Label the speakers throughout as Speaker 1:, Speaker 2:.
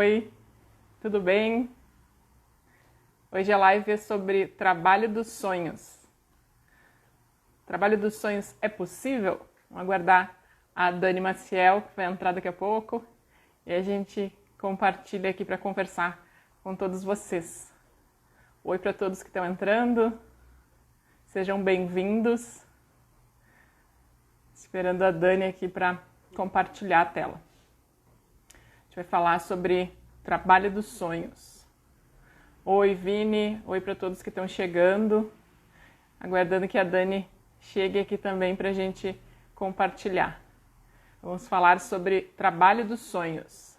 Speaker 1: Oi, tudo bem? Hoje a live é sobre trabalho dos sonhos. Trabalho dos sonhos é possível? Vamos aguardar a Dani Maciel, que vai entrar daqui a pouco, e a gente compartilha aqui para conversar com todos vocês. Oi para todos que estão entrando, sejam bem-vindos. Esperando a Dani aqui para compartilhar a tela. A gente vai falar sobre trabalho dos sonhos. Oi, Vini. Oi para todos que estão chegando. Aguardando que a Dani chegue aqui também para a gente compartilhar. Vamos falar sobre trabalho dos sonhos.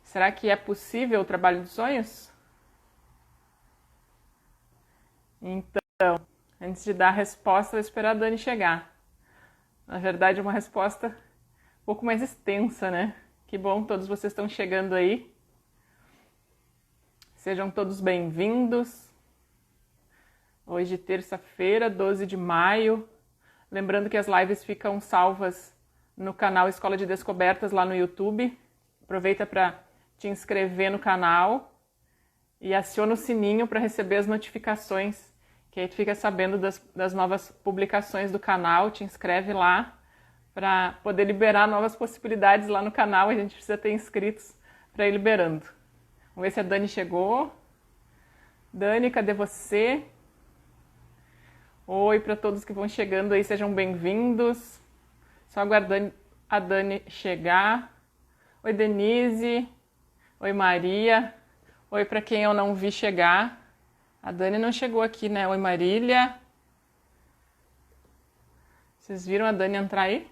Speaker 1: Será que é possível o trabalho dos sonhos? Então, antes de dar a resposta, vou esperar a Dani chegar. Na verdade, é uma resposta um pouco mais extensa, né? Que bom, todos vocês estão chegando aí. Sejam todos bem-vindos. Hoje, terça-feira, 12 de maio. Lembrando que as lives ficam salvas no canal Escola de Descobertas lá no YouTube. Aproveita para te inscrever no canal e aciona o sininho para receber as notificações, que aí tu fica sabendo das novas publicações do canal. Te inscreve lá para poder liberar novas possibilidades lá no canal. A gente precisa ter inscritos para ir liberando. Vamos ver se a Dani chegou. Dani, cadê você? Oi para todos que vão chegando aí, sejam bem-vindos. Só aguardando a Dani chegar. Oi, Denise. Oi, Maria. Oi para quem eu não vi chegar. A Dani não chegou aqui, né? Oi, Marília. Vocês viram a Dani entrar aí?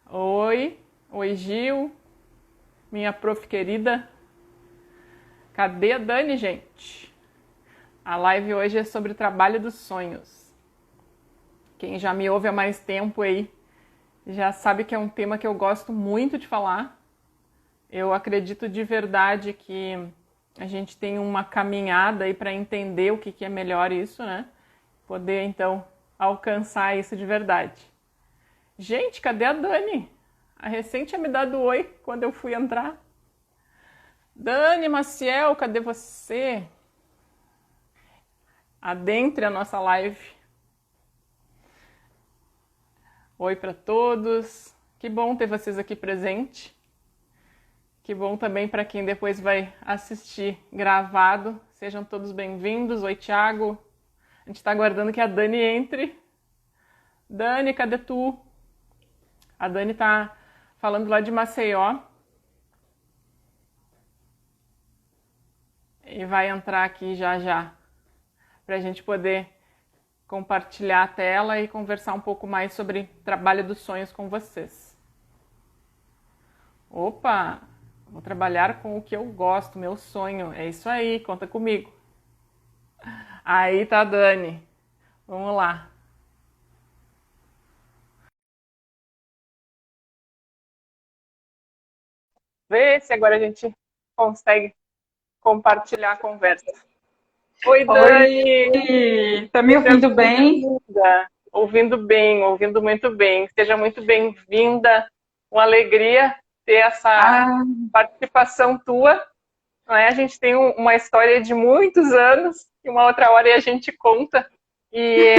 Speaker 1: Oi. Oi, Gil. Minha prof querida. Cadê a Dani, gente? A live hoje é sobre o trabalho dos sonhos. Quem já me ouve há mais tempo aí já sabe que é um tema que eu gosto muito de falar. Eu acredito de verdade que a gente tem uma caminhada aí para entender o que é melhor isso, né? Poder, então, alcançar isso de verdade. Gente, cadê a Dani? A recente tinha me dado oi quando eu fui entrar. Dani Maciel, cadê você? Adentre a nossa live. Oi para todos. Que bom ter vocês aqui presente. Que bom também para quem depois vai assistir gravado. Sejam todos bem-vindos. Oi, Thiago. A gente está aguardando que a Dani entre. Dani, cadê tu? A Dani está falando lá de Maceió. E vai entrar aqui já já, para a gente poder compartilhar a tela e conversar um pouco mais sobre trabalho dos sonhos com vocês. Opa! Vou trabalhar com o que eu gosto, meu sonho. É isso aí, conta comigo. Aí tá a Dani. Vamos lá. Vê se agora a gente consegue compartilhar a conversa. Oi, Dani!
Speaker 2: Oi, tá me ouvindo bem?
Speaker 1: Ouvindo bem, ouvindo muito bem. Seja muito bem-vinda. Uma alegria ter essa participação tua. Não é? A gente tem uma história de muitos anos e uma outra hora a gente conta. E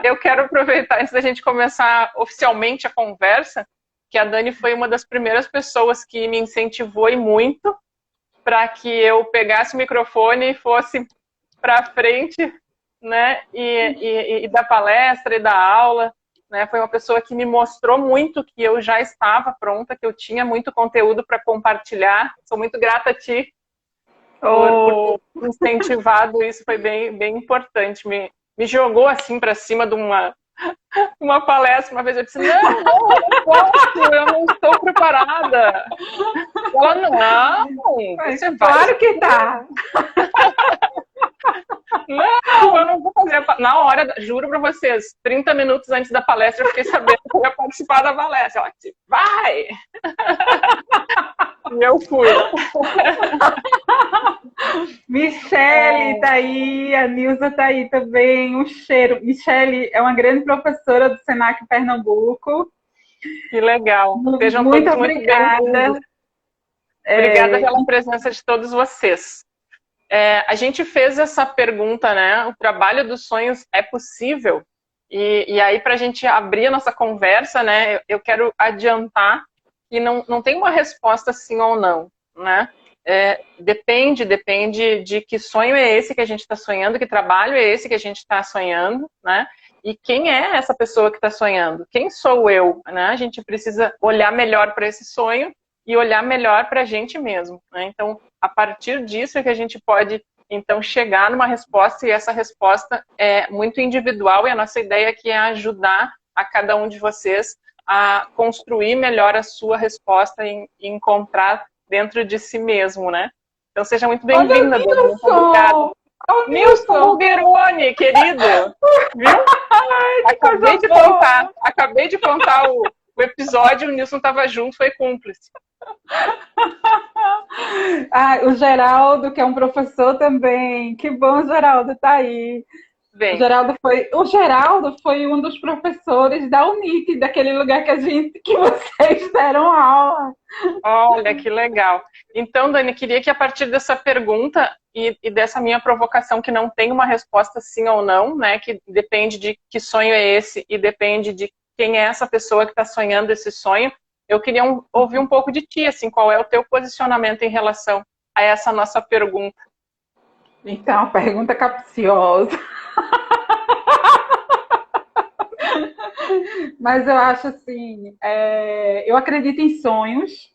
Speaker 1: eu quero aproveitar, antes da gente começar oficialmente a conversa, que a Dani foi uma das primeiras pessoas que me incentivou e muito para que eu pegasse o microfone e fosse para frente, né, e dar palestra e dar aula, né, foi uma pessoa que me mostrou muito que eu já estava pronta, que eu tinha muito conteúdo para compartilhar. Sou muito grata a ti por incentivado, isso foi bem importante, me jogou assim para cima de uma palestra. Uma vez eu disse, não, eu não posso, eu não estou preparada. Ela, não,
Speaker 2: você claro que tá.
Speaker 1: Não, eu não vou fazer. Na hora, juro para vocês, 30 minutos antes da palestra, eu fiquei sabendo que eu ia participar da palestra. Ela disse, vai! E eu fui.
Speaker 2: Michele tá aí, a Nilza tá aí também, um cheiro. Michele é uma grande professora do Senac Pernambuco.
Speaker 1: Que legal.
Speaker 2: Sejam muito obrigada.
Speaker 1: Obrigada pela presença de todos vocês. A gente fez essa pergunta, né? O trabalho dos sonhos é possível? E aí, para a gente abrir a nossa conversa, né? Eu quero adiantar que não tem uma resposta sim ou não, né? Depende de que sonho é esse que a gente está sonhando, que trabalho é esse que a gente está sonhando, né? E quem é essa pessoa que está sonhando? Quem sou eu? Né? A gente precisa olhar melhor para esse sonho e olhar melhor para a gente mesmo, né? Então, a partir disso é que a gente pode, então, chegar numa resposta, e essa resposta é muito individual, e a nossa ideia aqui é ajudar a cada um de vocês a construir melhor a sua resposta e encontrar dentro de si mesmo, né? Então, seja muito bem-vinda, Dani. Muito obrigada. Nilson Bulgeroni, querido, viu? Acabei de contar o episódio, o Nilson estava junto, foi cúmplice.
Speaker 2: O Geraldo, que é um professor também. Que bom, Geraldo, tá aí.
Speaker 1: Bem.
Speaker 2: O Geraldo foi um dos professores da UNIT, daquele lugar que vocês deram aula.
Speaker 1: Olha, que legal. Então, Dani, queria que a partir dessa pergunta e dessa minha provocação, que não tem uma resposta sim ou não, né, que depende de que sonho é esse e depende de quem é essa pessoa que está sonhando esse sonho, eu queria ouvir um pouco de ti, assim, qual é o teu posicionamento em relação a essa nossa pergunta.
Speaker 2: Então, pergunta capciosa. Mas eu acho assim, eu acredito em sonhos,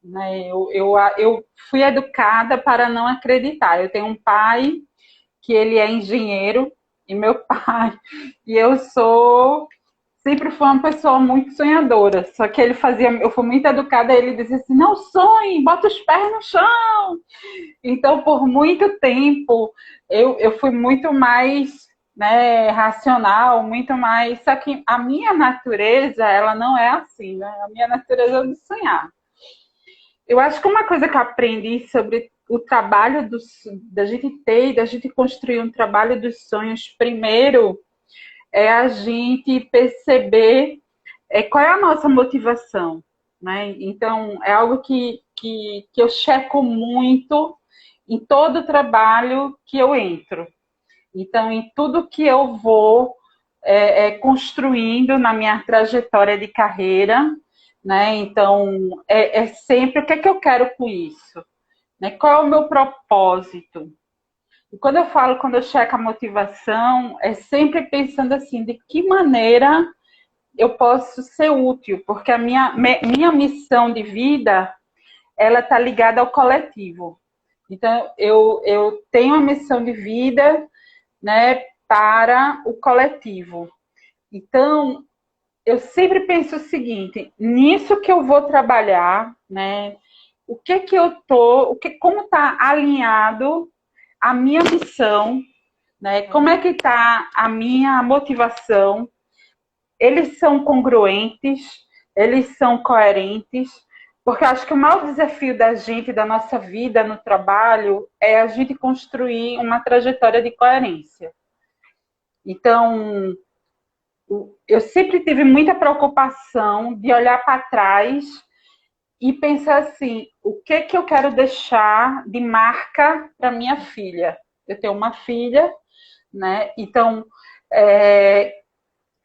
Speaker 2: né? Eu fui educada para não acreditar. Eu tenho um pai que ele é engenheiro e meu pai, e sempre fui uma pessoa muito sonhadora, só que eu fui muito educada, ele dizia assim, não sonhe, bota os pés no chão. Então, por muito tempo, eu fui muito mais, né, racional, muito mais, só que a minha natureza, ela não é assim, né? A minha natureza é de sonhar. Eu acho que uma coisa que eu aprendi sobre o trabalho da gente ter, da gente construir um trabalho dos sonhos, primeiro, é a gente perceber qual é a nossa motivação, né? Então, é algo que eu checo muito em todo o trabalho que eu entro. Então, em tudo que eu vou construindo na minha trajetória de carreira, né? Então, sempre o que é que eu quero com isso? Né? Qual é o meu propósito? E quando eu checo a motivação, é sempre pensando assim, de que maneira eu posso ser útil, porque a minha missão de vida, ela está ligada ao coletivo. Então, eu tenho a missão de vida, né, para o coletivo. Então, eu sempre penso o seguinte, nisso que eu vou trabalhar, né, como está alinhado a minha missão, né, como é que está a minha motivação, eles são congruentes, eles são coerentes, porque acho que o maior desafio da gente, da nossa vida no trabalho, é a gente construir uma trajetória de coerência. Então, eu sempre tive muita preocupação de olhar para trás e pensar assim, o que eu quero deixar de marca para minha filha? Eu tenho uma filha, né? Então,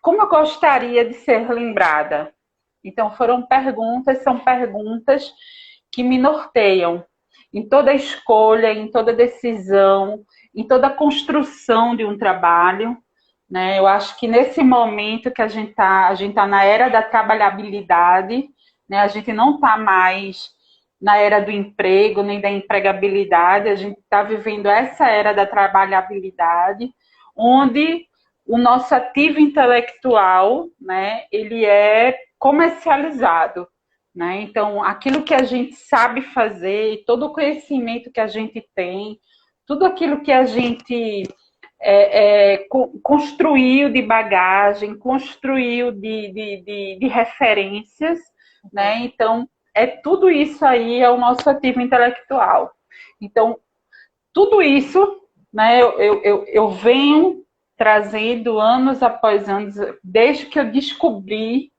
Speaker 2: como eu gostaria de ser lembrada? Então, são perguntas que me norteiam em toda escolha, em toda decisão, em toda construção de um trabalho, né? Eu acho que nesse momento que a gente tá na era da trabalhabilidade, né? A gente não está mais na era do emprego, nem da empregabilidade, a gente está vivendo essa era da trabalhabilidade, onde o nosso ativo intelectual, né, ele é comercializado, né? Então, aquilo que a gente sabe fazer, todo o conhecimento que a gente tem, tudo aquilo que a gente construiu de bagagem, construiu de referências, né? Então, tudo isso aí é o nosso ativo intelectual. Então, tudo isso, né, eu venho trazendo anos após anos, desde que eu descobri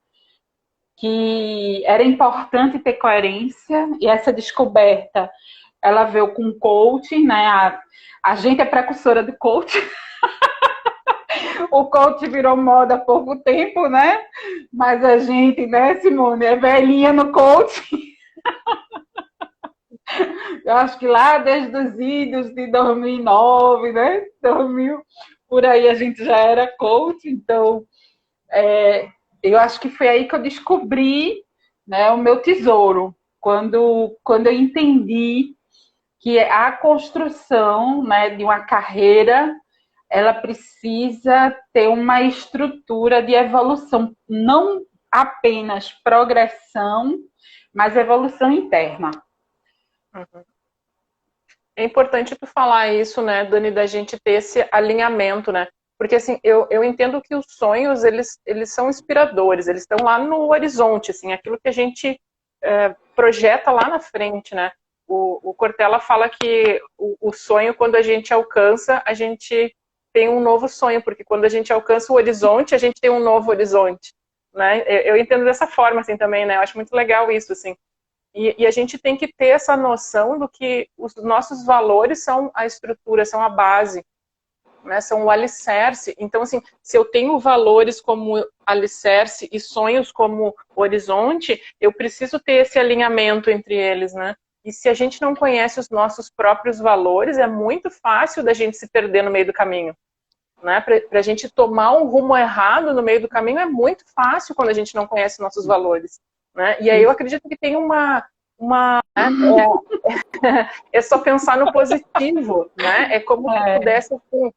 Speaker 2: que era importante ter coerência, e essa descoberta, ela veio com coaching, né? A gente é precursora do coaching. O coach virou moda há pouco tempo, né? Mas a gente, né, Simone, é velhinha no coaching. Eu acho que lá desde os idos de 2009, né? 2000, por aí a gente já era coach. Então, eu acho que foi aí que eu descobri, né, o meu tesouro. Quando eu entendi que a construção, né, de uma carreira, ela precisa ter uma estrutura de evolução, não apenas progressão, mas evolução interna.
Speaker 1: Uhum. É importante tu falar isso, né, Dani, da gente ter esse alinhamento, né? Porque, assim, eu entendo que os sonhos, eles são inspiradores, eles estão lá no horizonte, assim, aquilo que a gente projeta lá na frente, né? O Cortella fala que o sonho, quando a gente alcança, a gente tem um novo sonho, porque quando a gente alcança o horizonte, a gente tem um novo horizonte, né? Eu entendo dessa forma, assim, também, né? Eu acho muito legal isso, assim. E a gente tem que ter essa noção do que os nossos valores são a estrutura, são a base, né? São o alicerce. Então, assim, se eu tenho valores como alicerce e sonhos como horizonte, eu preciso ter esse alinhamento entre eles, né? E se a gente não conhece os nossos próprios valores, é muito fácil da gente se perder no meio do caminho. Né? Para a gente tomar um rumo errado no meio do caminho é muito fácil quando a gente não conhece nossos valores. Né? E aí eu acredito que tem é só pensar no positivo, né? É como se pudesse assim,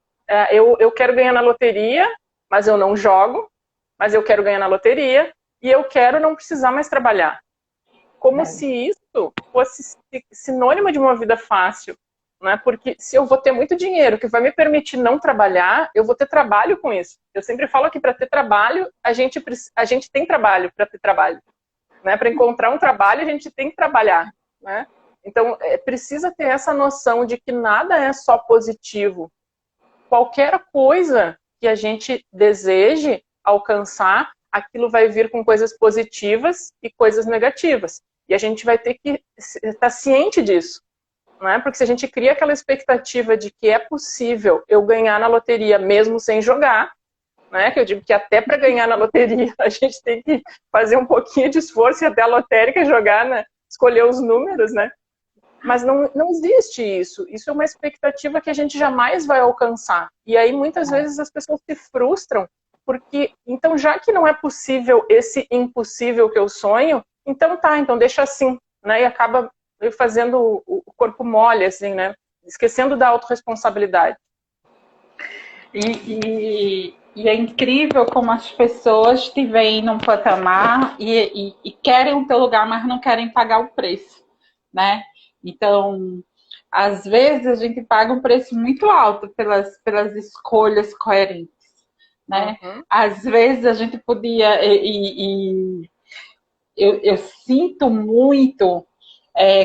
Speaker 1: eu quero ganhar na loteria, mas eu não jogo, mas eu quero ganhar na loteria e eu quero não precisar mais trabalhar. Como se isso fosse sinônimo de uma vida fácil, né? Porque se eu vou ter muito dinheiro que vai me permitir não trabalhar, eu vou ter trabalho com isso. Eu sempre falo que para ter trabalho, a gente tem trabalho para ter trabalho. Né? Para encontrar um trabalho, a gente tem que trabalhar. Né? Então, precisa ter essa noção de que nada é só positivo. Qualquer coisa que a gente deseje alcançar, aquilo vai vir com coisas positivas e coisas negativas. E a gente vai ter que estar ciente disso. Né? Porque se a gente cria aquela expectativa de que é possível eu ganhar na loteria mesmo sem jogar, né? Que eu digo que até para ganhar na loteria a gente tem que fazer um pouquinho de esforço e até a lotérica jogar, né? Escolher os números, né? Mas não existe isso. Isso é uma expectativa que a gente jamais vai alcançar. E aí muitas vezes as pessoas se frustram porque, então, já que não é possível esse impossível que eu sonho, então tá, então deixa assim, né? E acaba fazendo o corpo mole, assim, né? Esquecendo da autorresponsabilidade.
Speaker 2: E é incrível como as pessoas te veem num patamar e querem o teu lugar, mas não querem pagar o preço, né? Então, às vezes a gente paga um preço muito alto pelas escolhas coerentes, né?
Speaker 1: Uhum.
Speaker 2: Às vezes a gente podia eu sinto muito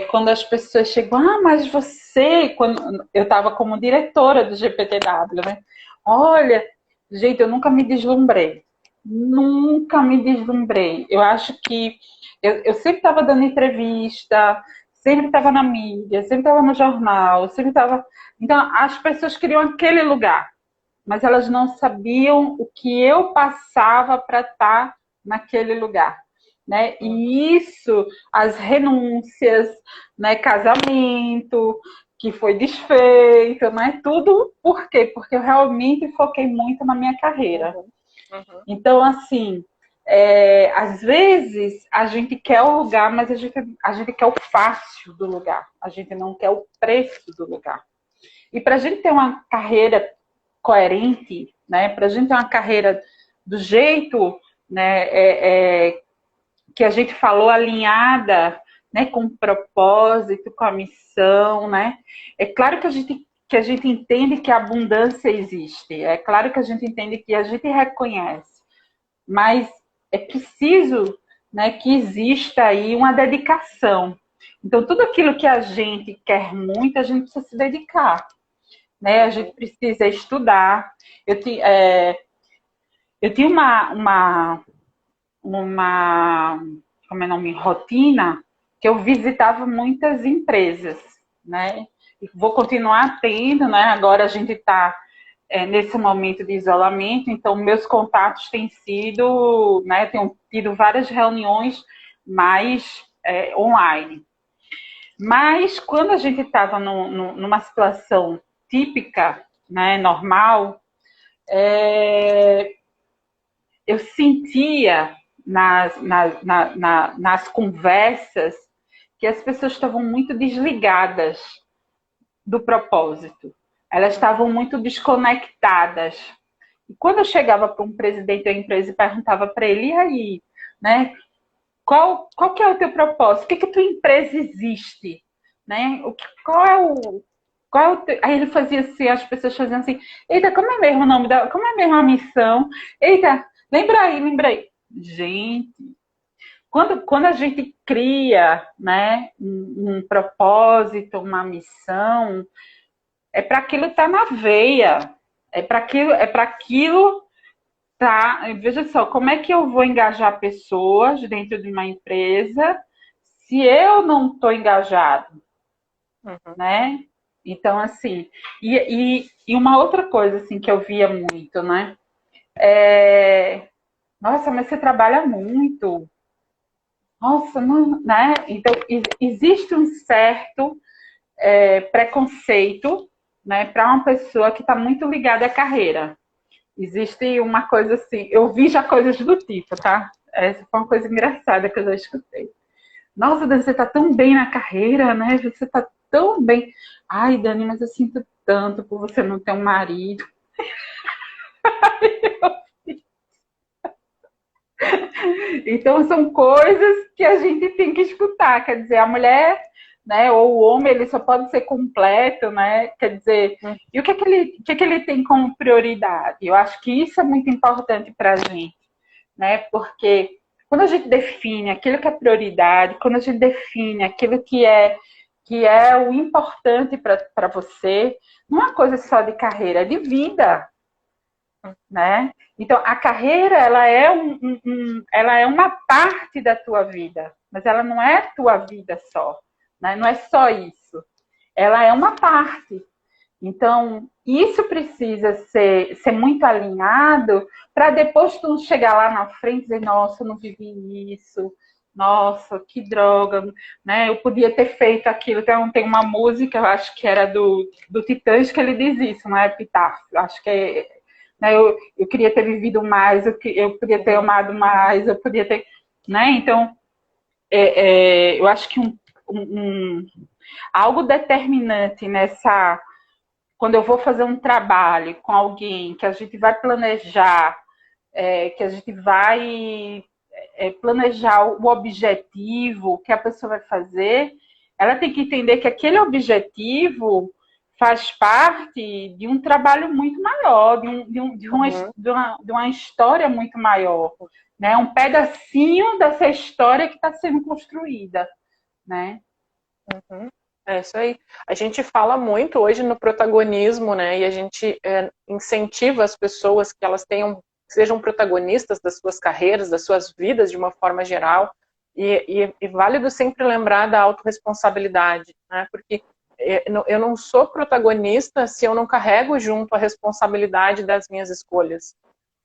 Speaker 2: quando as pessoas chegam, mas você, quando eu estava como diretora do GPTW, né? Olha, gente, eu nunca me deslumbrei. Nunca me deslumbrei. Eu acho que eu sempre estava dando entrevista, sempre estava na mídia, sempre estava no jornal, sempre estava. Então, as pessoas queriam aquele lugar, mas elas não sabiam o que eu passava para estar naquele lugar. Né? E isso, as renúncias, né? Casamento que foi desfeito, né? Tudo por quê? Porque eu realmente foquei muito na minha carreira.
Speaker 1: Uhum.
Speaker 2: Então, assim, às vezes a gente quer o lugar, mas a gente quer o fácil do lugar. A gente não quer o preço do lugar. E para a gente ter uma carreira coerente, né? Para a gente ter uma carreira do jeito, né? Que a gente falou, alinhada, né, com o propósito, com a missão, né? É claro que a gente entende que a abundância existe, é claro que a gente entende que a gente reconhece, mas é preciso, né, que exista aí uma dedicação. Então, tudo aquilo que a gente quer muito, a gente precisa se dedicar, né? A gente precisa estudar. Eu tinha como é o nome, rotina, que eu visitava muitas empresas, né? E vou continuar tendo, né? Agora a gente está nesse momento de isolamento, então meus contatos têm sido, né? Tenho tido várias reuniões mais online. Mas quando a gente estava numa situação típica, né, normal, eu sentia nas conversas que as pessoas estavam muito desligadas do propósito. Elas estavam muito desconectadas. E quando eu chegava para um presidente da empresa e perguntava para ele, e aí, né? Qual que é o teu propósito? Por que tua empresa existe? Né? Qual é o teu... Aí ele fazia assim, as pessoas faziam assim, eita, como é mesmo o nome da... Como é mesmo a missão? Eita, lembra aí. Gente, quando a gente cria, né, um propósito, uma missão, é para aquilo estar na veia. É para aquilo tá, veja só, como é que eu vou engajar pessoas dentro de uma empresa se eu não estou engajado, né? Então, assim, e uma outra coisa, assim, que eu via muito, né? Nossa, mas você trabalha muito. Nossa, não, né? Então, existe um certo preconceito, né, para uma pessoa que está muito ligada à carreira. Existe uma coisa assim, eu vi já coisas do tipo, tá? Essa foi uma coisa engraçada que eu já escutei. Nossa, Dani, você tá tão bem na carreira, né? Você tá tão bem. Ai, Dani, mas eu sinto tanto por você não ter um marido. Então, são coisas que a gente tem que escutar. Quer dizer, a mulher, né, ou o homem, ele só pode ser completo, né? Quer dizer, e o que ele tem como prioridade? Eu acho que isso é muito importante para a gente, né? Porque quando a gente define aquilo que é prioridade, quando a gente define aquilo que é o importante para você, não é uma coisa só de carreira, é de vida, né? Então, a carreira, ela é uma parte da tua vida, mas ela não é tua vida só, né? Não é só isso. Ela é uma parte. Então, isso precisa ser muito alinhado para depois tu chegar lá na frente e dizer, nossa, eu não vivi isso, nossa, que droga, né? Eu podia ter feito aquilo. Então, tem uma música, eu acho que era do Titãs, que ele diz isso, não é, Epitáfio? Acho que é, né, eu queria ter vivido mais, eu podia ter amado mais, eu podia ter... Né? Então, eu acho que algo determinante nessa... Quando eu vou fazer um trabalho com alguém, que a gente vai planejar, que a gente vai planejar o objetivo que a pessoa vai fazer, ela tem que entender que aquele objetivo faz parte de um trabalho muito maior, de uma história muito maior, né? Um pedacinho dessa história que está sendo construída, né?
Speaker 1: É isso aí. A gente fala muito hoje no protagonismo, né? E a gente incentiva as pessoas que elas sejam protagonistas das suas carreiras, das suas vidas de uma forma geral. E válido sempre lembrar da autorresponsabilidade, né? Porque eu não sou protagonista se eu não carrego junto a responsabilidade das minhas escolhas,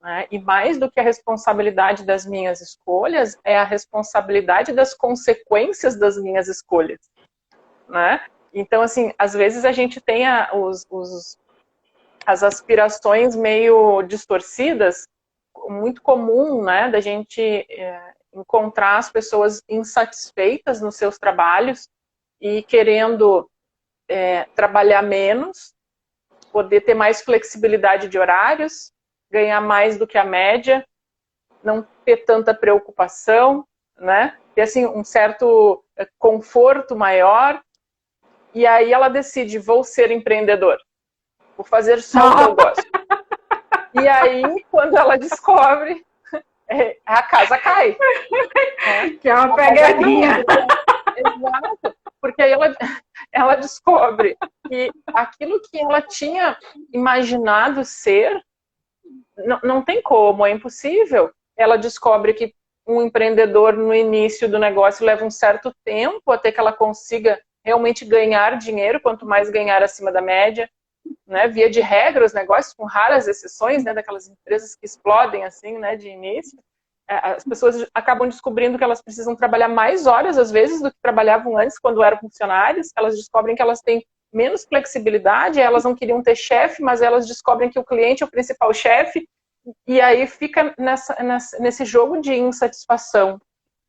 Speaker 1: né? E mais do que a responsabilidade das minhas escolhas, é a responsabilidade das consequências das minhas escolhas. Né? Então, assim, às vezes a gente tem as aspirações meio distorcidas, muito comum, né, da gente encontrar as pessoas insatisfeitas nos seus trabalhos e querendo trabalhar menos, poder ter mais flexibilidade de horários, ganhar mais do que a média, não ter tanta preocupação, né, ter assim, um certo conforto maior. E aí ela decide, vou ser empreendedor, vou fazer só o que eu gosto. E aí, quando ela descobre, a casa cai.
Speaker 2: Que é uma pegadinha.
Speaker 1: Exato. Porque aí ela descobre que aquilo que ela tinha imaginado ser, não tem como, é impossível. Ela descobre que um empreendedor no início do negócio leva um certo tempo até que ela consiga realmente ganhar dinheiro, quanto mais ganhar acima da média, né? Via de regra, os negócios, com raras exceções, né, daquelas empresas que explodem assim, né, de início, as pessoas acabam descobrindo que elas precisam trabalhar mais horas, às vezes, do que trabalhavam antes, quando eram funcionários. Elas descobrem que elas têm menos flexibilidade, elas não queriam ter chefe, mas elas descobrem que o cliente é o principal chefe, e aí fica nesse jogo de insatisfação,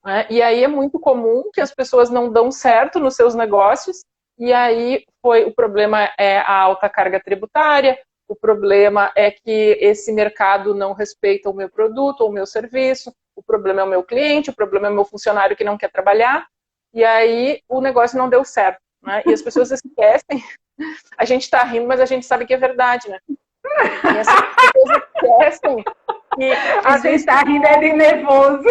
Speaker 1: né? E aí é muito comum que as pessoas não dão certo nos seus negócios, e aí o problema é a alta carga tributária, o problema é que esse mercado não respeita o meu produto ou o meu serviço, o problema é o meu cliente, o problema é o meu funcionário que não quer trabalhar, e aí o negócio não deu certo, né? E as pessoas esquecem, a gente está rindo, mas a gente sabe que é verdade, né? E as pessoas esquecem que
Speaker 2: a gente está rindo é de nervoso.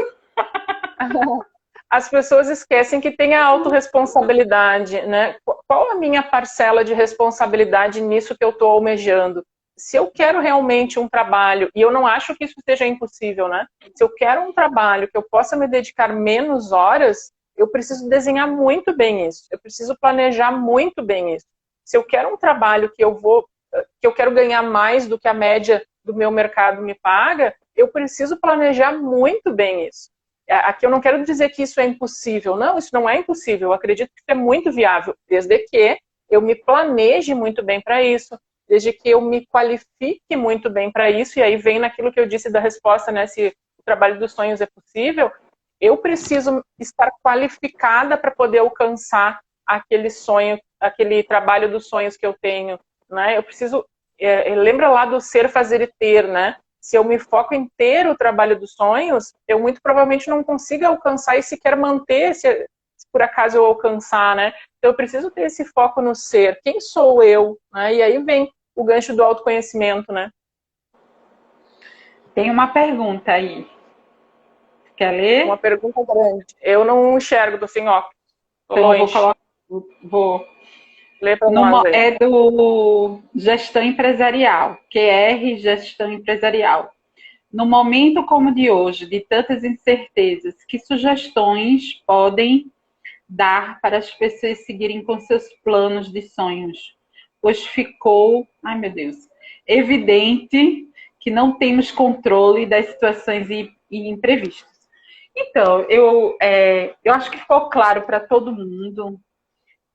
Speaker 1: As pessoas esquecem que tem a autorresponsabilidade, né? Qual a minha parcela de responsabilidade nisso que eu estou almejando? Se eu quero realmente um trabalho, e eu não acho que isso seja impossível, né? Se eu quero um trabalho que eu possa me dedicar menos horas, eu preciso desenhar muito bem isso. Eu preciso planejar muito bem isso. Se eu quero um trabalho que eu quero ganhar mais do que a média do meu mercado me paga, eu preciso planejar muito bem isso. Aqui eu não quero dizer que isso é impossível. Não, isso não é impossível. Eu acredito que isso é muito viável, desde que eu me planeje muito bem para isso, desde que eu me qualifique muito bem para isso, e aí vem naquilo que eu disse da resposta, né, se o trabalho dos sonhos é possível, eu preciso estar qualificada para poder alcançar aquele sonho, aquele trabalho dos sonhos que eu tenho, né? Eu preciso, lembra lá do ser, fazer e ter, né? Se eu me foco em ter o trabalho dos sonhos, eu muito provavelmente não consiga alcançar e sequer manter, se por acaso eu alcançar, né? Então eu preciso ter esse foco no ser. Quem sou eu? Né? E aí vem o gancho do autoconhecimento, né?
Speaker 2: Tem uma pergunta aí. Quer ler?
Speaker 1: Uma pergunta grande. Eu não enxergo, tô sem óculos.
Speaker 2: Então eu vou colocar. Vou.
Speaker 1: Lê para nós aí.
Speaker 2: É do Gestão Empresarial, QR Gestão Empresarial. No momento como de hoje, de tantas incertezas, que sugestões podem dar para as pessoas seguirem com seus planos de sonhos? Pois ficou, ai meu Deus, evidente que não temos controle das situações e imprevistos. Então, eu acho que ficou claro para todo mundo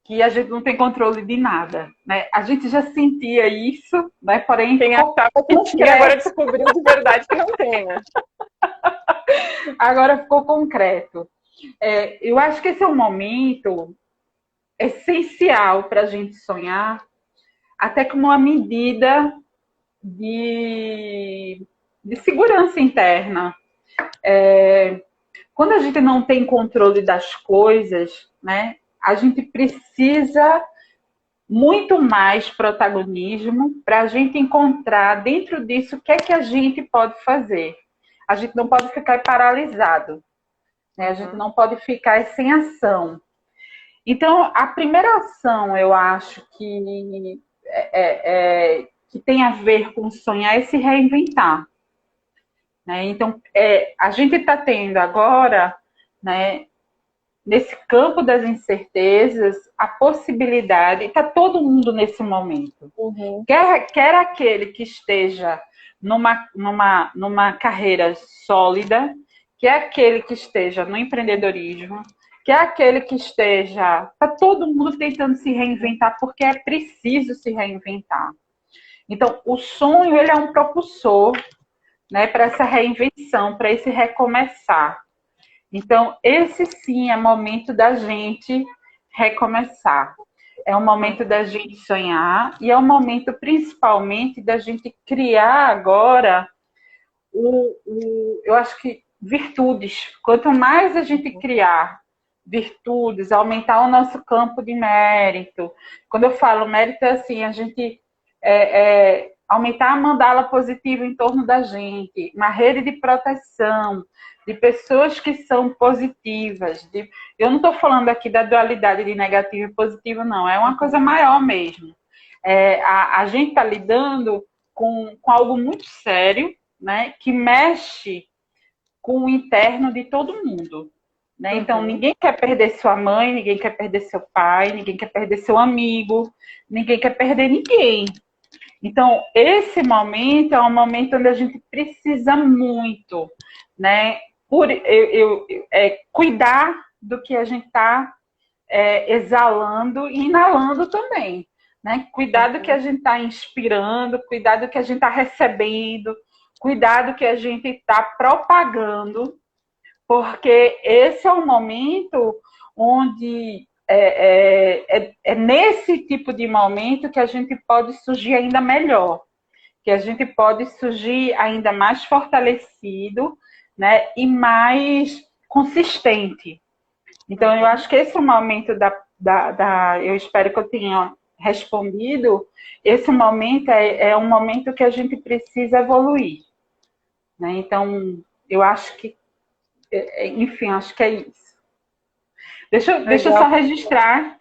Speaker 2: que a gente não tem controle de nada, né? A gente já sentia isso, né? Porém,
Speaker 1: quem achava que tinha, agora descobriu de verdade que não tem, né?
Speaker 2: Agora ficou concreto. Eu acho que esse é um momento essencial para a gente sonhar, até como uma medida de segurança interna. Quando a gente não tem controle das coisas, né? A gente precisa muito mais protagonismo para a gente encontrar dentro disso o que é que a gente pode fazer. A gente não pode ficar paralisado, né? A gente não pode ficar sem ação. Então, a primeira ação, eu acho que tem a ver com sonhar é se reinventar, né? Então, a gente está tendo agora, né, nesse campo das incertezas, a possibilidade, está todo mundo nesse momento. Quer aquele que esteja numa carreira sólida, quer aquele que esteja no empreendedorismo, quer aquele que esteja... Está todo mundo tentando se reinventar, porque é preciso se reinventar. Então, o sonho, ele é um propulsor, né, para essa reinvenção, para esse recomeçar. Então, esse sim é momento da gente recomeçar. É o momento da gente sonhar e é o momento, principalmente, da gente criar agora, eu acho que virtudes. Quanto mais a gente criar virtudes, aumentar o nosso campo de mérito. Quando eu falo mérito, é assim, a gente aumentar a mandala positiva em torno da gente, uma rede de proteção, de pessoas que são positivas. Eu não estou falando aqui da dualidade de negativo e positivo, não. É uma coisa maior mesmo. A gente está lidando com algo muito sério, né, que mexe com o interno de todo mundo. Né? Então, ninguém quer perder sua mãe, ninguém quer perder seu pai, ninguém quer perder seu amigo, ninguém quer perder ninguém. Então, esse momento é um momento onde a gente precisa muito, né? Cuidar do que a gente está exalando e inalando também. Né? Cuidar do que a gente está inspirando, cuidar do que a gente está recebendo, cuidar do que a gente está propagando, porque esse é um momento onde é nesse tipo de momento que a gente pode surgir ainda melhor, que a gente pode surgir ainda mais fortalecido, né, e mais consistente. Então, eu acho que esse é o momento eu espero que eu tenha respondido, esse momento é um momento que a gente precisa evoluir. Né? Então, eu acho que, enfim, acho que é isso. Deixa eu só registrar,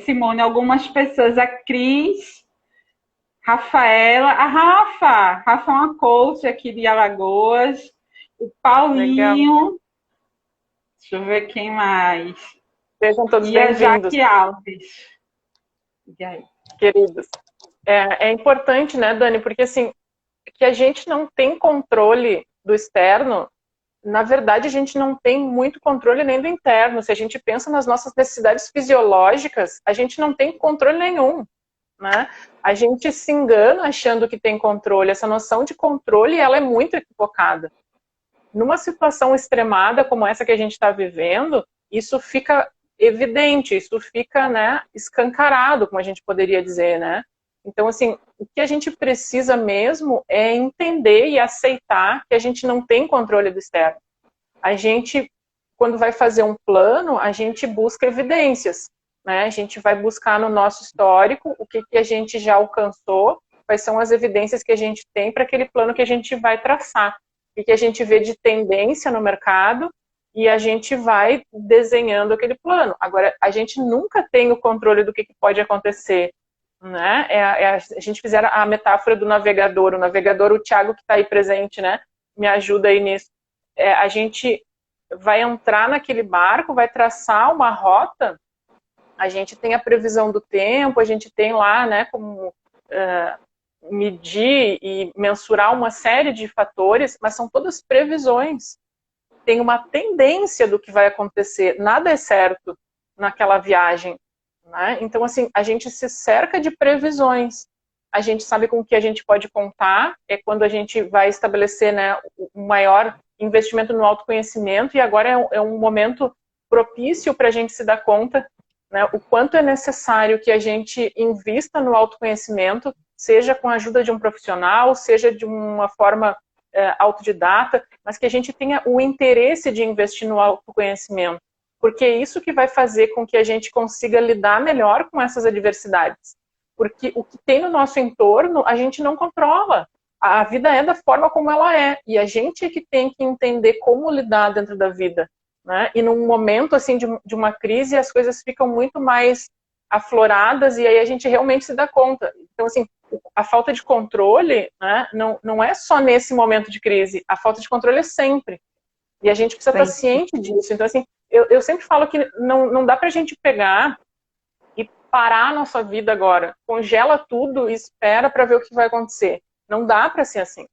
Speaker 2: Simone, algumas pessoas, a Cris, Rafaela, a Rafa é uma coach aqui de Alagoas, o Paulinho, legal. Deixa eu ver quem mais.
Speaker 1: Sejam todos bem-vindos.
Speaker 2: E a Jaque Alves.
Speaker 1: E aí? Queridos, é importante, né, Dani, porque assim, que a gente não tem controle do externo, na verdade, a gente não tem muito controle nem do interno. Se a gente pensa nas nossas necessidades fisiológicas, a gente não tem controle nenhum. Né? A gente se engana achando que tem controle. Essa noção de controle, ela é muito equivocada. Numa situação extremada como essa que a gente está vivendo, isso fica evidente, isso fica, né, escancarado, como a gente poderia dizer, né? Então, assim, o que a gente precisa mesmo é entender e aceitar que a gente não tem controle do externo. A gente, quando vai fazer um plano, a gente busca evidências, né? A gente vai buscar no nosso histórico o que a gente já alcançou, quais são as evidências que a gente tem para aquele plano que a gente vai traçar. O que a gente vê de tendência no mercado e a gente vai desenhando aquele plano. Agora, a gente nunca tem o controle do que pode acontecer. Né? A gente fizer a metáfora do navegador, o Thiago que está aí presente, né? Me ajuda aí nisso. A gente vai entrar naquele barco, vai traçar uma rota, a gente tem a previsão do tempo, a gente tem lá, né, como medir e mensurar uma série de fatores, mas são todas previsões. Tem uma tendência do que vai acontecer, nada é certo naquela viagem. Né? Então, assim, a gente se cerca de previsões. A gente sabe com o que a gente pode contar, é quando a gente vai estabelecer, né, o maior investimento no autoconhecimento, e agora é um momento propício para a gente se dar conta, né, o quanto é necessário que a gente invista no autoconhecimento, seja com a ajuda de um profissional, seja de uma forma autodidata, mas que a gente tenha o interesse de investir no autoconhecimento. Porque é isso que vai fazer com que a gente consiga lidar melhor com essas adversidades. Porque o que tem no nosso entorno, a gente não controla. A vida é da forma como ela é. E a gente é que tem que entender como lidar dentro da vida. Né? E num momento assim de uma crise, as coisas ficam muito mais afloradas e aí a gente realmente se dá conta. Então, assim, a falta de controle, né, não é só nesse momento de crise. A falta de controle é sempre. E a gente precisa estar ciente disso. Então, assim, eu sempre falo que não dá pra gente pegar e parar a nossa vida agora. Congela tudo e espera para ver o que vai acontecer. Não dá para ser assim.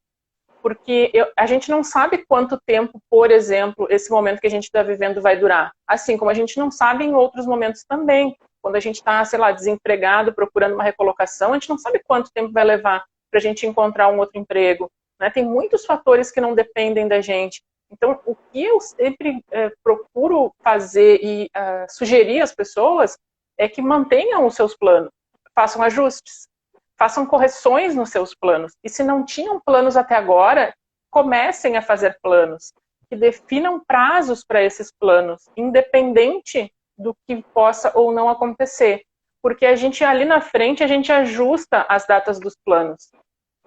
Speaker 1: Porque a gente não sabe quanto tempo, por exemplo, esse momento que a gente está vivendo vai durar. Assim como a gente não sabe em outros momentos também. Quando a gente está, sei lá, desempregado, procurando uma recolocação, a gente não sabe quanto tempo vai levar para a gente encontrar um outro emprego. Né? Tem muitos fatores que não dependem da gente. Então, o que eu sempre procuro fazer e sugerir às pessoas é que mantenham os seus planos, façam ajustes, façam correções nos seus planos. E se não tinham planos até agora, comecem a fazer planos, que definam prazos para esses planos, independente do que possa ou não acontecer. Porque a gente ali na frente, a gente ajusta as datas dos planos.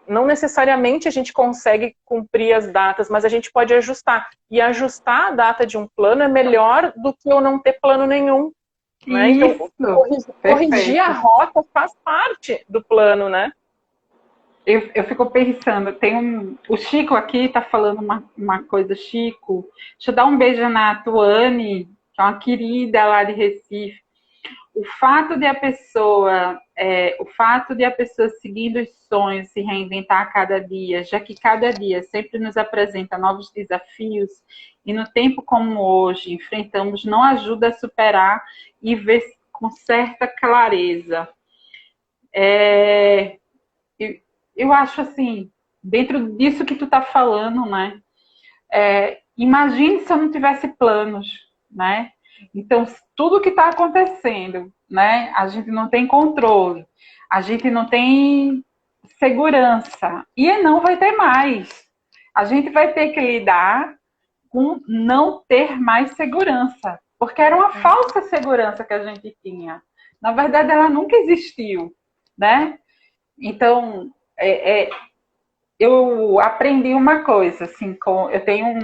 Speaker 1: Não necessariamente a gente consegue cumprir as datas, mas a gente pode ajustar. E ajustar a data de um plano é melhor do que eu não ter plano nenhum. Né? Então, corrigir a rota faz parte do plano, né?
Speaker 2: eu fico pensando, o Chico aqui tá falando uma coisa, Chico. Deixa eu dar um beijo na Tuane, que é uma querida lá de Recife. O fato de a pessoa seguir os sonhos, se reinventar a cada dia, já que cada dia sempre nos apresenta novos desafios, e no tempo como hoje enfrentamos, não ajuda a superar e ver com certa clareza. Eu acho assim, dentro disso que tu está falando, né? Imagine se eu não tivesse planos, né? Então, tudo que está acontecendo, né? A gente não tem controle, a gente não tem segurança e não vai ter mais. A gente vai ter que lidar com não ter mais segurança, porque era uma falsa segurança que a gente tinha. Na verdade, ela nunca existiu, né? Então, eu aprendi uma coisa, assim, eu tenho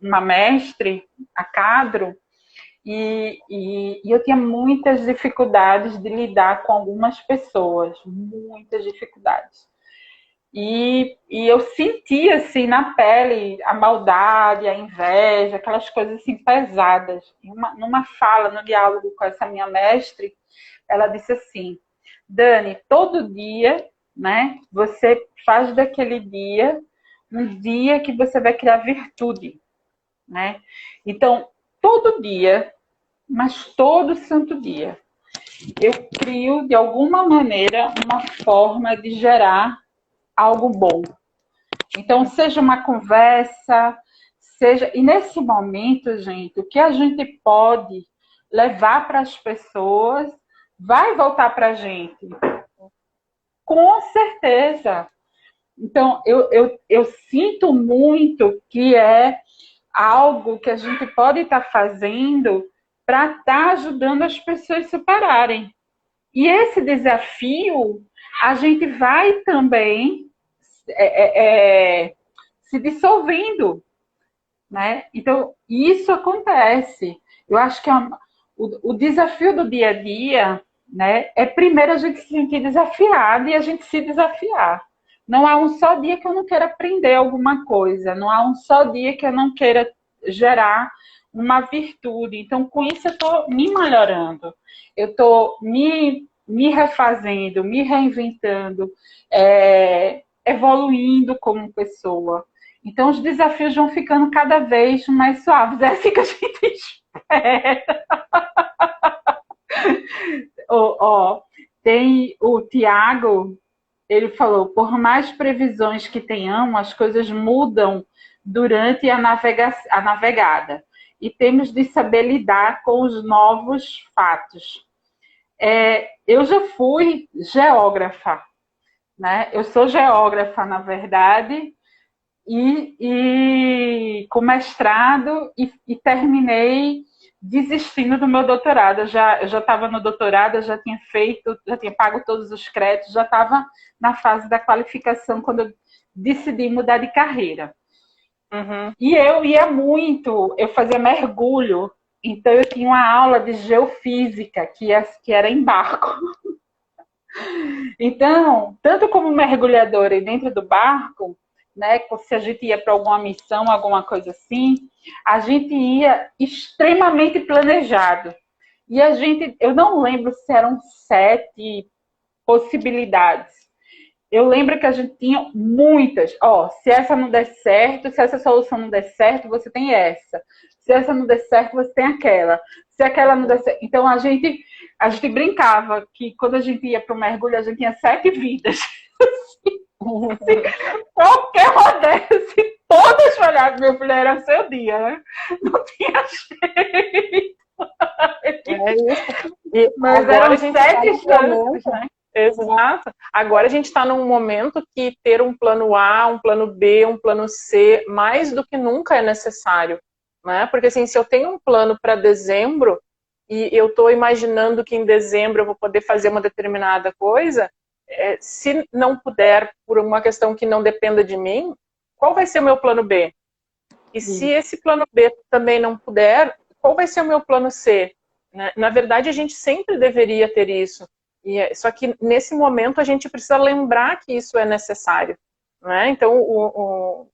Speaker 2: uma mestre, a Cadro, e eu tinha muitas dificuldades de lidar com algumas pessoas, muitas dificuldades. E eu sentia, assim, na pele a maldade, a inveja, aquelas coisas, assim, pesadas. Numa fala, no diálogo com essa minha mestre, ela disse assim, Dani, todo dia, né, você faz daquele dia um dia que você vai criar virtude, né? Então, todo dia, mas todo santo dia, eu crio, de alguma maneira, uma forma de gerar algo bom. Então, seja uma conversa, seja... E nesse momento, gente, o que a gente pode levar para as pessoas vai voltar para a gente. Com certeza. Então, eu sinto muito que é algo que a gente pode estar fazendo para estar ajudando as pessoas a superarem. E esse desafio, a gente vai também se dissolvendo, né? Então, isso acontece. Eu acho que o desafio do dia a dia, né, é primeiro a gente se sentir desafiado e a gente se desafiar. Não há um só dia que eu não queira aprender alguma coisa, não há um só dia que eu não queira gerar uma virtude. Então, com isso, eu estou me melhorando, eu estou me refazendo, me reinventando, evoluindo como pessoa. Então, os desafios vão ficando cada vez mais suaves. É assim que a gente espera. Tem o Tiago, ele falou, por mais previsões que tenhamos, as coisas mudam durante a navegada. E temos de saber lidar com os novos fatos. Eu já fui geógrafa, né? Eu sou geógrafa, na verdade, e com mestrado e terminei desistindo do meu doutorado. Eu já estava no doutorado, já tinha pago todos os créditos, já estava na fase da qualificação quando eu decidi mudar de carreira. Uhum. E eu fazia mergulho, então eu tinha uma aula de geofísica que era em barco. Então, tanto como mergulhadora e dentro do barco, né, se a gente ia para alguma missão, alguma coisa assim, a gente ia extremamente planejado. E eu não lembro se eram 7 possibilidades. Eu lembro que a gente tinha muitas. Se essa não der certo, se essa solução não der certo, você tem essa. Se essa não der certo, você tem aquela. Se aquela não der certo... Então, a gente brincava que quando a gente ia para o mergulho, a gente tinha 7 vidas. Qualquer uma dessas, se todas falhassem, meu filho, era seu dia, né? Não tinha jeito. Mas eram 7 chances, né?
Speaker 1: Exato. Agora a gente está num momento que ter um plano A, um plano B, um plano C, mais do que nunca é necessário, né? Porque assim, se eu tenho um plano para dezembro e eu estou imaginando que em dezembro eu vou poder fazer uma determinada coisa, se não puder, por uma questão que não dependa de mim, qual vai ser o meu plano B? E se esse plano B também não puder, qual vai ser o meu plano C? Na verdade, a gente sempre deveria ter isso. Só que nesse momento a gente precisa lembrar que isso é necessário, né? Então o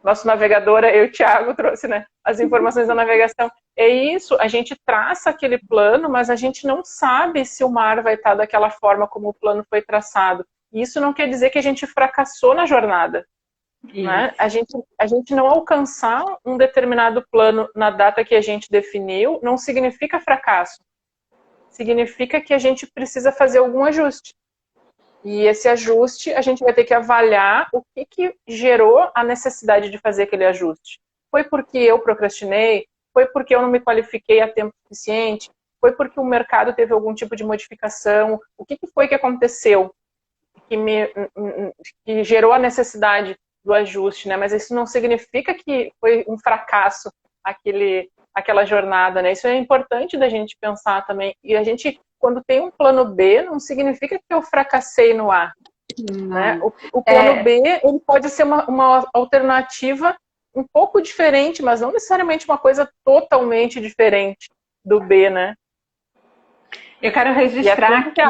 Speaker 1: nosso navegador, eu e o Thiago trouxe, né, as informações da navegação. É isso, a gente traça aquele plano, mas a gente não sabe se o mar vai estar daquela forma como o plano foi traçado. E isso não quer dizer que a gente fracassou na jornada. Né? A gente não alcançar um determinado plano na data que a gente definiu não significa fracasso. Significa que a gente precisa fazer algum ajuste. E esse ajuste, a gente vai ter que avaliar o que gerou a necessidade de fazer aquele ajuste. Foi porque eu procrastinei? Foi porque eu não me qualifiquei a tempo suficiente? Foi porque o mercado teve algum tipo de modificação? O que foi que aconteceu que gerou a necessidade do ajuste, né? Mas isso não significa que foi um fracasso aquela jornada, né? Isso é importante da gente pensar também. E a gente, quando tem um plano B, não significa que eu fracassei no A. Né? O plano B, ele pode ser uma alternativa um pouco diferente, mas não necessariamente uma coisa totalmente diferente do B, né?
Speaker 2: Eu quero registrar aqui...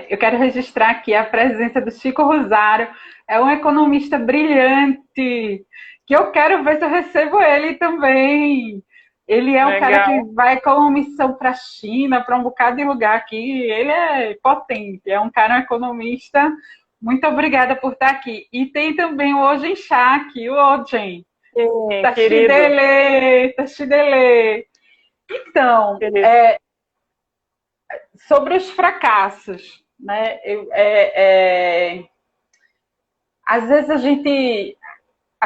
Speaker 2: eu quero registrar aqui a presença do Chico Rosário. É um economista brilhante, que eu quero ver se eu recebo ele também. Ele é um cara que vai com uma missão para a China, para um bocado de lugar aqui. Ele é potente, é um cara economista. Muito obrigada por estar aqui. E tem também o Ojen Chak, o Ojen. Tachidele. Então, sobre os fracassos, né? Às vezes a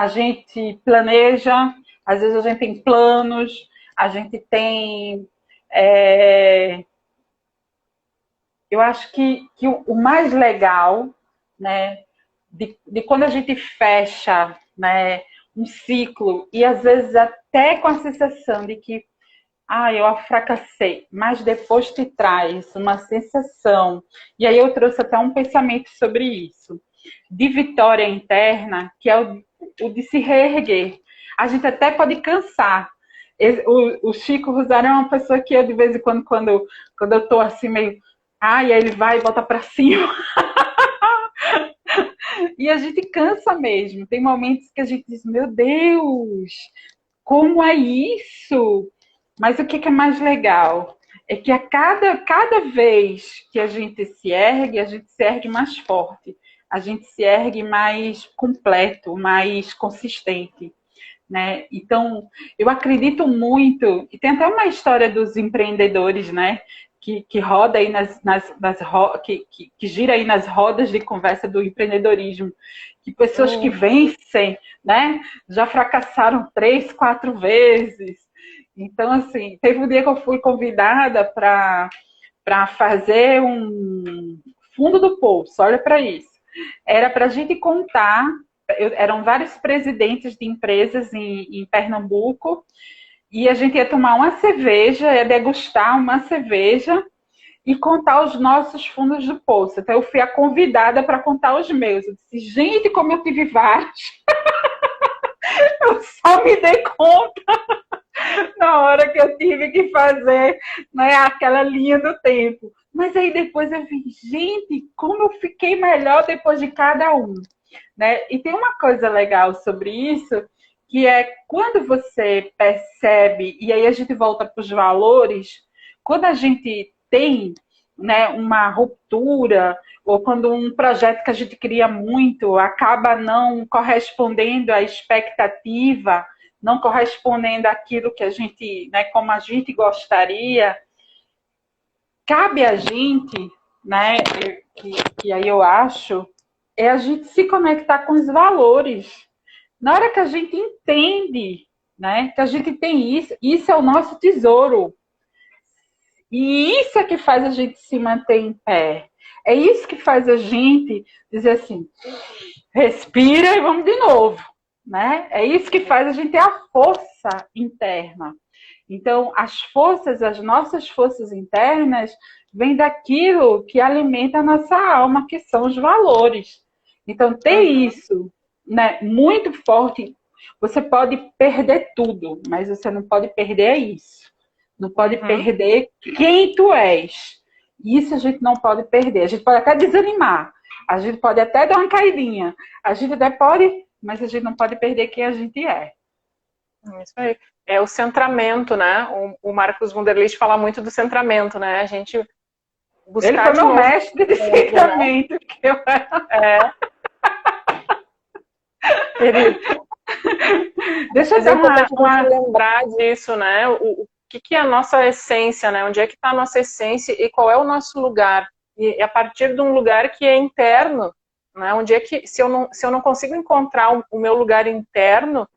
Speaker 2: gente planeja, às vezes a gente tem planos, a gente tem... eu acho que o mais legal, né, de quando a gente fecha, né, um ciclo, e às vezes até com a sensação de que eu fracassei, mas depois te traz uma sensação, e aí eu trouxe até um pensamento sobre isso, de vitória interna, que é o de se reerguer. A gente até pode cansar. O Chico Rosário é uma pessoa que eu, de vez em quando eu tô assim meio... e aí ele vai e volta para cima. E a gente cansa mesmo. Tem momentos que a gente diz, meu Deus, como é isso? Mas o que é mais legal? É que a cada vez que a gente se ergue mais forte. A gente se ergue mais completo, mais consistente. Né? Então, eu acredito muito, e tem até uma história dos empreendedores, né? Que roda aí que gira aí nas rodas de conversa do empreendedorismo, que pessoas que vencem, né, já fracassaram 3, 4 vezes. Então, assim, teve um dia que eu fui convidada para fazer um fundo do poço, olha para isso. Era para a gente contar, eram vários presidentes de empresas em Pernambuco, e a gente ia tomar uma cerveja, ia degustar uma cerveja e contar os nossos fundos do poço. Então, eu fui a convidada para contar os meus. Eu disse, gente, como eu tive vários. Eu só me dei conta na hora que eu tive que fazer, né, aquela linha do tempo. Mas aí depois eu vi, gente, como eu fiquei melhor depois de cada um. Né? E tem uma coisa legal sobre isso, que é quando você percebe, e aí a gente volta para os valores, quando a gente tem, né, uma ruptura, ou quando um projeto que a gente queria muito acaba não correspondendo à expectativa, não correspondendo àquilo que a gente, né, como a gente gostaria, cabe a gente, né, que aí eu acho, é a gente se conectar com os valores. Na hora que a gente entende, né, que a gente tem isso é o nosso tesouro. E isso é que faz a gente se manter em pé. É isso que faz a gente dizer assim, respira e vamos de novo. Né? É isso que faz a gente ter a força interna. Então, as nossas forças internas, vêm daquilo que alimenta a nossa alma, que são os valores. Então, ter isso, né, muito forte, você pode perder tudo, mas você não pode perder isso. Não pode perder quem tu és. Isso a gente não pode perder. A gente pode até desanimar, a gente pode até dar uma caidinha, a gente até pode, mas a gente não pode perder quem a gente é.
Speaker 1: Isso aí. É o centramento, né? O Marcos Wunderlich fala muito do centramento, né? A gente buscar.
Speaker 2: Ele foi meu mestre de centramento. Que eu...
Speaker 1: Deixa eu uma... lembrar disso, né? O que é a nossa essência, né? Onde é que está a nossa essência e qual é o nosso lugar? E a partir de um lugar que é interno, né? Onde é que, se eu não consigo encontrar o meu lugar interno,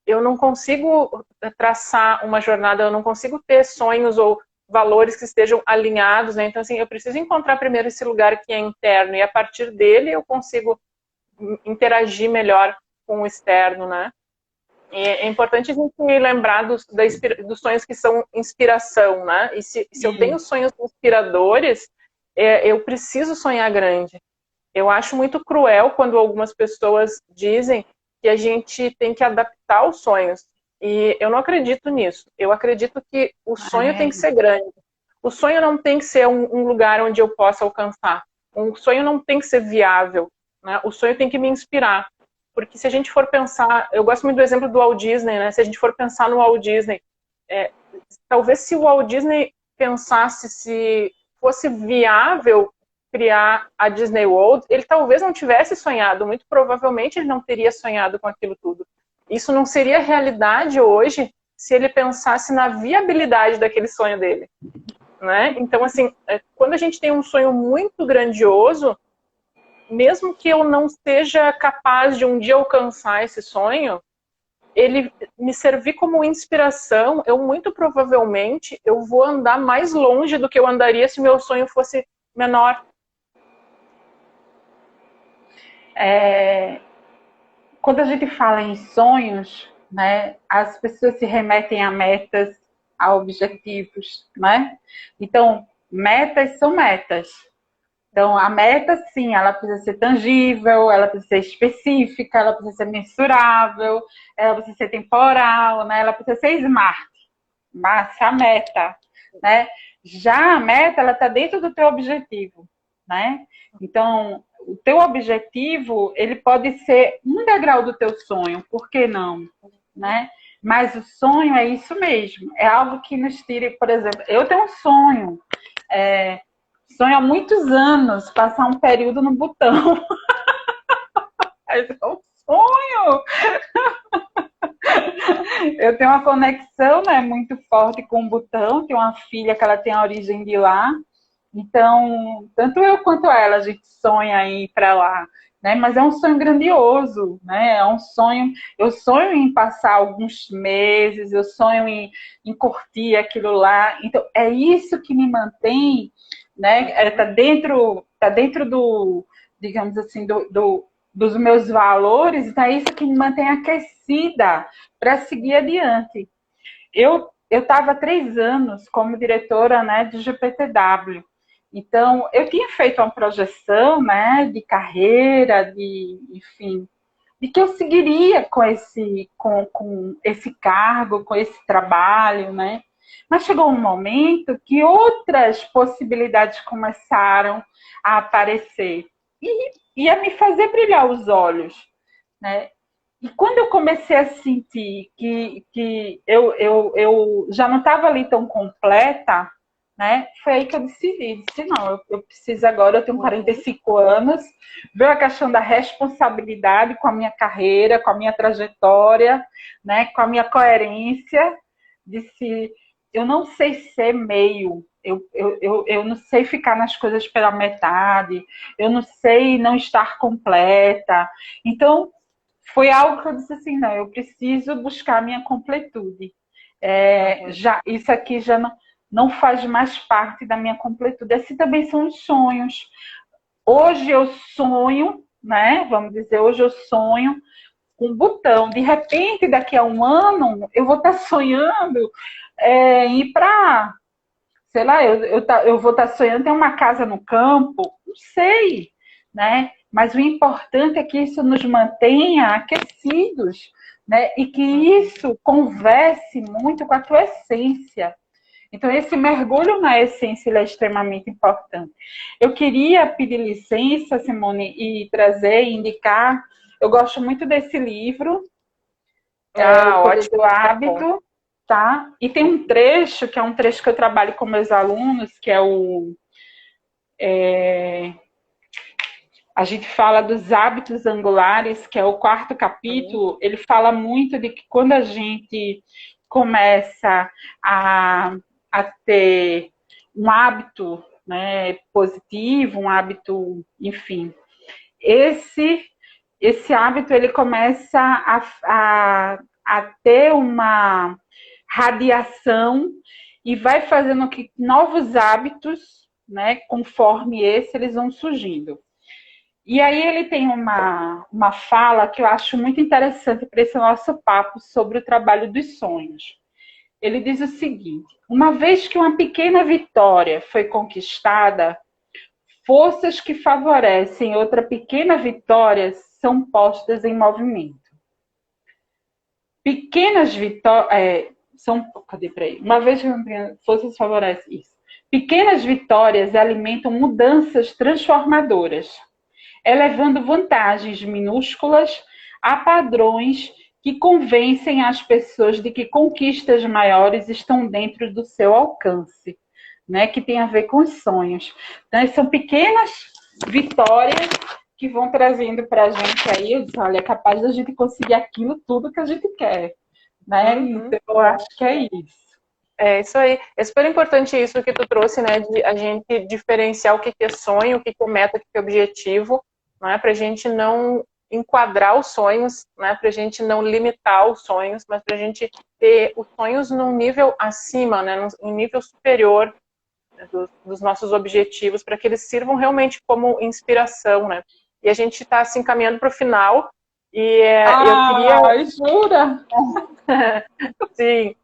Speaker 1: eu não consigo traçar uma jornada, eu não consigo ter sonhos ou valores que estejam alinhados, né? Então, assim, eu preciso encontrar primeiro esse lugar que é interno e a partir dele eu consigo interagir melhor com o externo, né? E é importante a gente lembrar dos sonhos que são inspiração, né? E se eu tenho sonhos inspiradores, eu preciso sonhar grande. Eu acho muito cruel quando algumas pessoas dizem que a gente tem que adaptar os sonhos. E eu não acredito nisso. Eu acredito que o sonho tem que ser grande. O sonho não tem que ser um lugar onde eu possa alcançar. Um sonho não tem que ser viável, né? O sonho tem que me inspirar. Porque se a gente for pensar... Eu gosto muito do exemplo do Walt Disney, né? Se a gente for pensar no Walt Disney, talvez se o Walt Disney pensasse se fosse viável criar a Disney World, ele talvez não tivesse sonhado, muito provavelmente ele não teria sonhado com aquilo tudo. Isso não seria realidade hoje se ele pensasse na viabilidade daquele sonho dele, né? Então, assim, quando a gente tem um sonho muito grandioso, mesmo que eu não seja capaz de um dia alcançar esse sonho, ele me servir como inspiração, eu muito provavelmente eu vou andar mais longe do que eu andaria se meu sonho fosse menor.
Speaker 2: Quando a gente fala em sonhos, né, as pessoas se remetem a metas, a objetivos, né? Então, metas são metas. Então, a meta, sim, ela precisa ser tangível, ela precisa ser específica, ela precisa ser mensurável, ela precisa ser temporal, né? Ela precisa ser smart. Mas a meta, né? Já a meta, ela está dentro do teu objetivo, né? Então, o teu objetivo, ele pode ser um degrau do teu sonho, por que não, né? Mas o sonho é isso mesmo, é algo que nos tire, por exemplo, eu tenho um sonho, sonho há muitos anos, passar um período no Butão. É um sonho! Eu tenho uma conexão, né, muito forte com o Butão, tenho uma filha que ela tem a origem de lá, então, tanto eu quanto ela, a gente sonha em ir para lá, né, mas é um sonho grandioso, né, é um sonho, eu sonho em passar alguns meses, eu sonho em curtir aquilo lá, então é isso que me mantém, né, tá dentro do, digamos assim, dos meus valores, então é isso que me mantém aquecida para seguir adiante. Eu estava há 3 anos como diretora, né, de GPTW. Então, eu tinha feito uma projeção, né, de carreira, enfim, de que eu seguiria com esse cargo, com esse trabalho, né? Mas chegou um momento que outras possibilidades começaram a aparecer e ia me fazer brilhar os olhos, né? E quando eu comecei a sentir que eu já não estava ali tão completa, né? Foi aí que eu disse, não, eu preciso agora, eu tenho 45 anos, ver a questão da responsabilidade com a minha carreira, com a minha trajetória, né? Com a minha coerência, disse, eu não sei ser meio, eu não sei ficar nas coisas pela metade, eu não sei não estar completa. Então, foi algo que eu disse assim, não, eu preciso buscar a minha completude. Isso aqui já não faz mais parte da minha completude. Esses também são os sonhos. Hoje eu sonho, né? Vamos dizer, hoje eu sonho com um Butão. De repente, daqui a um ano, eu vou estar sonhando em ir para, sei lá, eu vou estar sonhando ter uma casa no campo, não sei, né? Mas o importante é que isso nos mantenha aquecidos, né? E que isso converse muito com a tua essência. Então, esse mergulho na essência ele é extremamente importante. Eu queria pedir licença, Simone, e trazer, indicar. Eu gosto muito desse livro, O Poder
Speaker 1: Ótimo.
Speaker 2: do Hábito, tá? E tem um trecho, que é um trecho que eu trabalho com meus alunos, que é a gente fala dos hábitos angulares, que é o quarto capítulo. Ele fala muito de que quando a gente começa a ter um hábito, né, positivo, um hábito, enfim, esse hábito ele começa a ter uma radiação e vai fazendo que novos hábitos, né, conforme esse, eles vão surgindo. E aí ele tem uma fala que eu acho muito interessante para esse nosso papo sobre o trabalho dos sonhos. Ele diz o seguinte: uma vez que uma pequena vitória foi conquistada, forças que favorecem outra pequena vitória são postas em movimento. Pequenas vitórias cadê para aí? Uma vez que forças favorecem isso. Pequenas vitórias alimentam mudanças transformadoras, elevando vantagens minúsculas a padrões que convencem as pessoas de que conquistas maiores estão dentro do seu alcance, né? Que tem a ver com os sonhos. Então, são pequenas vitórias que vão trazendo para a gente aí, eu disse, olha, é capaz da gente conseguir aquilo tudo que a gente quer, né? Então, eu acho que é isso.
Speaker 1: É isso aí. É super importante isso que tu trouxe, né? De a gente diferenciar o que é sonho, o que é meta, o que é objetivo, né? Para a gente não enquadrar os sonhos, né? Para a gente não limitar os sonhos, mas para a gente ter os sonhos num nível acima, né? Num nível superior, né? Dos nossos objetivos, para que eles sirvam realmente como inspiração, né? E a gente está se encaminhando para o final. E eu queria.
Speaker 2: Jura?
Speaker 1: Sim.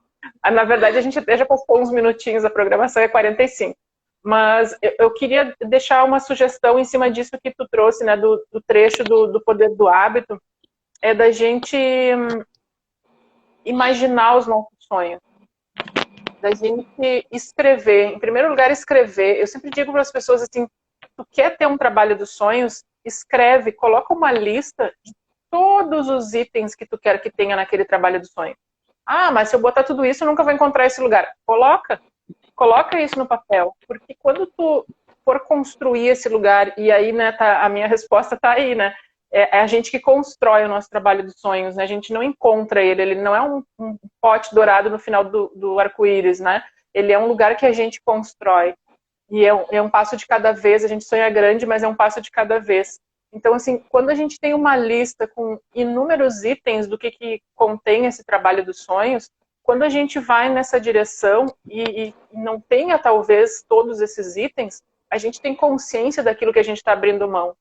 Speaker 1: Na verdade, a gente até já passou uns minutinhos, a programação é 45. Mas eu queria deixar uma sugestão em cima disso que tu trouxe, né, do trecho do Poder do Hábito, é da gente imaginar os nossos sonhos, da gente escrever. Em primeiro lugar, escrever. Eu sempre digo para as pessoas assim, tu quer ter um trabalho dos sonhos, escreve, coloca uma lista de todos os itens que tu quer que tenha naquele trabalho do sonho. Ah, mas se eu botar tudo isso, eu nunca vou encontrar esse lugar. Coloca isso no papel, porque quando tu for construir esse lugar, e aí, né, a minha resposta tá aí, né, é a gente que constrói o nosso trabalho dos sonhos, né, a gente não encontra ele não é um pote dourado no final do arco-íris, né, ele é um lugar que a gente constrói, e é um passo de cada vez, a gente sonha grande, mas é um passo de cada vez. Então, assim, quando a gente tem uma lista com inúmeros itens do que contém esse trabalho dos sonhos, quando a gente vai nessa direção e não tenha, talvez, todos esses itens, a gente tem consciência daquilo que a gente está abrindo mão.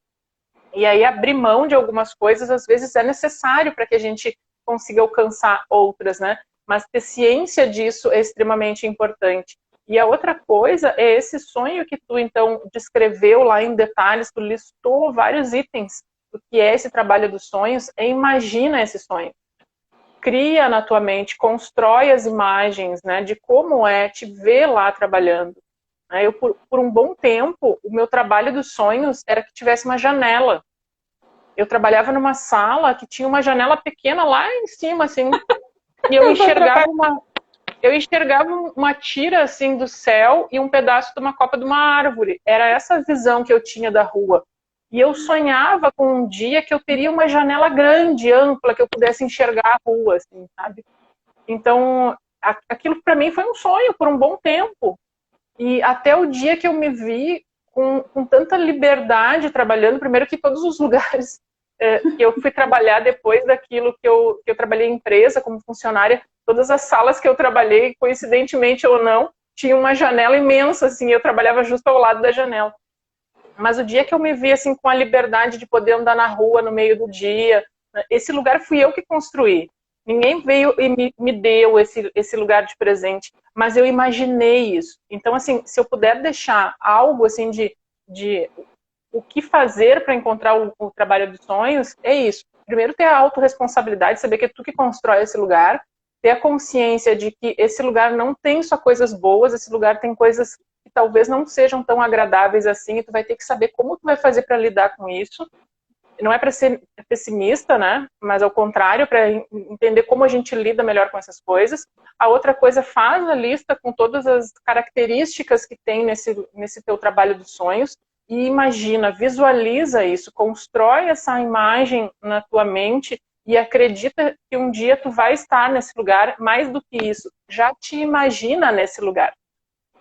Speaker 1: E aí, abrir mão de algumas coisas, às vezes, é necessário para que a gente consiga alcançar outras, né? Mas ter ciência disso é extremamente importante. E a outra coisa é esse sonho que tu, então, descreveu lá em detalhes, tu listou vários itens do que é esse trabalho dos sonhos, imagina esse sonho. Cria na tua mente, constrói as imagens, né, de como é te ver lá trabalhando. Eu, por um bom tempo, o meu trabalho dos sonhos era que tivesse uma janela. Eu trabalhava numa sala que tinha uma janela pequena lá em cima, assim, e eu enxergava uma tira assim do céu e um pedaço de uma copa de uma árvore. Era essa a visão que eu tinha da rua. E eu sonhava com um dia que eu teria uma janela grande, ampla, que eu pudesse enxergar a rua, assim, sabe? Então, aquilo para mim foi um sonho por um bom tempo. E até o dia que eu me vi com tanta liberdade trabalhando, primeiro que todos os lugares que eu fui trabalhar depois daquilo que eu trabalhei em empresa como funcionária, todas as salas que eu trabalhei, coincidentemente ou não, tinha uma janela imensa, assim, eu trabalhava justo ao lado da janela. Mas o dia que eu me vi assim com a liberdade de poder andar na rua no meio do dia, esse lugar fui eu que construí. Ninguém veio e me deu esse lugar de presente, mas eu imaginei isso. Então, assim, se eu puder deixar algo assim de o que fazer para encontrar o trabalho dos sonhos, é isso. Primeiro, ter a autorresponsabilidade, saber que é tu que constrói esse lugar. ter a consciência de que esse lugar não tem só coisas boas, esse lugar tem coisas que talvez não sejam tão agradáveis assim, e tu vai ter que saber como tu vai fazer para lidar com isso. Não é para ser pessimista, né? Mas ao contrário, para entender como a gente lida melhor com essas coisas. A outra coisa, faz a lista com todas as características que tem nesse teu trabalho dos sonhos e imagina, visualiza isso, constrói essa imagem na tua mente e acredita que um dia tu vai estar nesse lugar. Mais do que isso, já te imagina nesse lugar.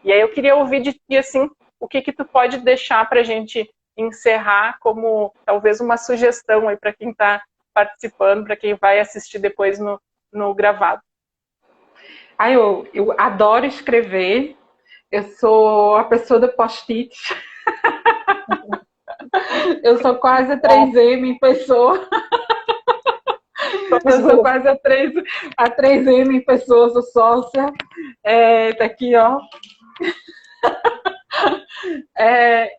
Speaker 1: E aí eu queria ouvir de ti, assim, o que tu pode deixar para a gente encerrar como talvez uma sugestão aí para quem está participando, para quem vai assistir depois no gravado.
Speaker 2: Eu adoro escrever, eu sou a pessoa do post-it. Eu sou quase a 3M em pessoa. Eu sou quase a 3M em pessoa, sou sócia. Tá aqui, ó.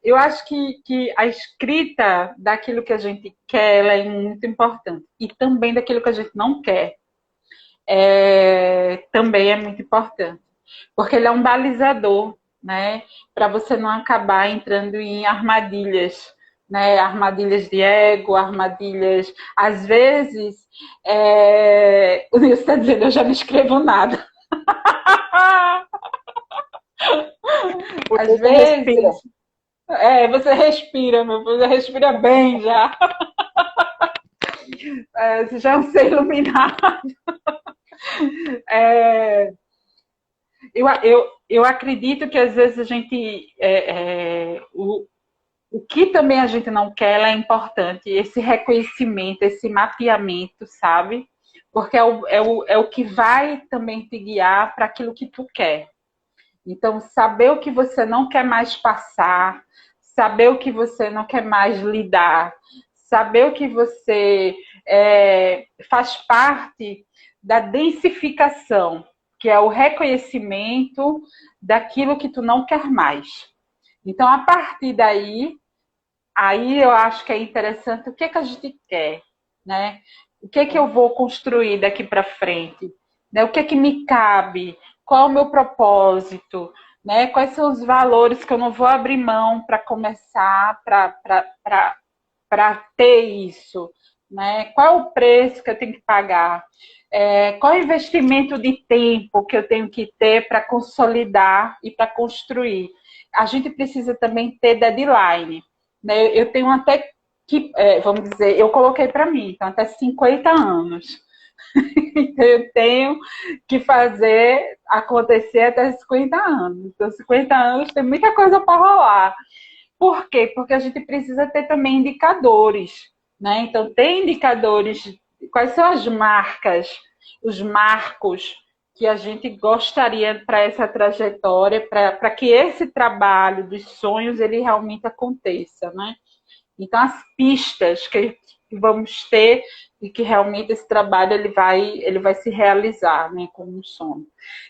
Speaker 2: Eu acho que a escrita daquilo que a gente quer, ela é muito importante. E também daquilo que a gente não quer. Também é muito importante. Porque ele é um balizador, né? Para você não acabar entrando em armadilhas, né? Armadilhas de ego, armadilhas... Às vezes, o Nilson está dizendo, eu já não escrevo nada. Às vezes... você respira, você respira bem já. Você já é um ser iluminado. Eu acredito que às vezes a gente... o que também a gente não quer é importante. Esse reconhecimento, esse mapeamento, sabe? Porque é o que vai também te guiar para aquilo que tu quer. Então, saber o que você não quer mais passar, saber o que você não quer mais lidar, saber o que você faz parte da densificação, que é o reconhecimento daquilo que tu não quer mais. Então, a partir daí, aí eu acho que é interessante o que a gente quer, né? O que eu vou construir daqui para frente, né? O que me cabe, qual é o meu propósito, né? Quais são os valores que eu não vou abrir mão para começar, para ter isso, né? Qual é o preço que eu tenho que pagar? Qual é o investimento de tempo que eu tenho que ter para consolidar e para construir? A gente precisa também ter deadline, né? Eu tenho até que, vamos dizer, eu coloquei para mim, então até 50 anos. Então, eu tenho que fazer acontecer até 50 anos. Então, 50 anos tem muita coisa para rolar. Por quê? Porque a gente precisa ter também indicadores, né? Então, tem indicadores, quais são as marcas, os marcos que a gente gostaria para essa trajetória, para que esse trabalho dos sonhos, ele realmente aconteça, né? Então, as pistas que vamos ter e que realmente esse trabalho ele vai se realizar, né, como um sonho.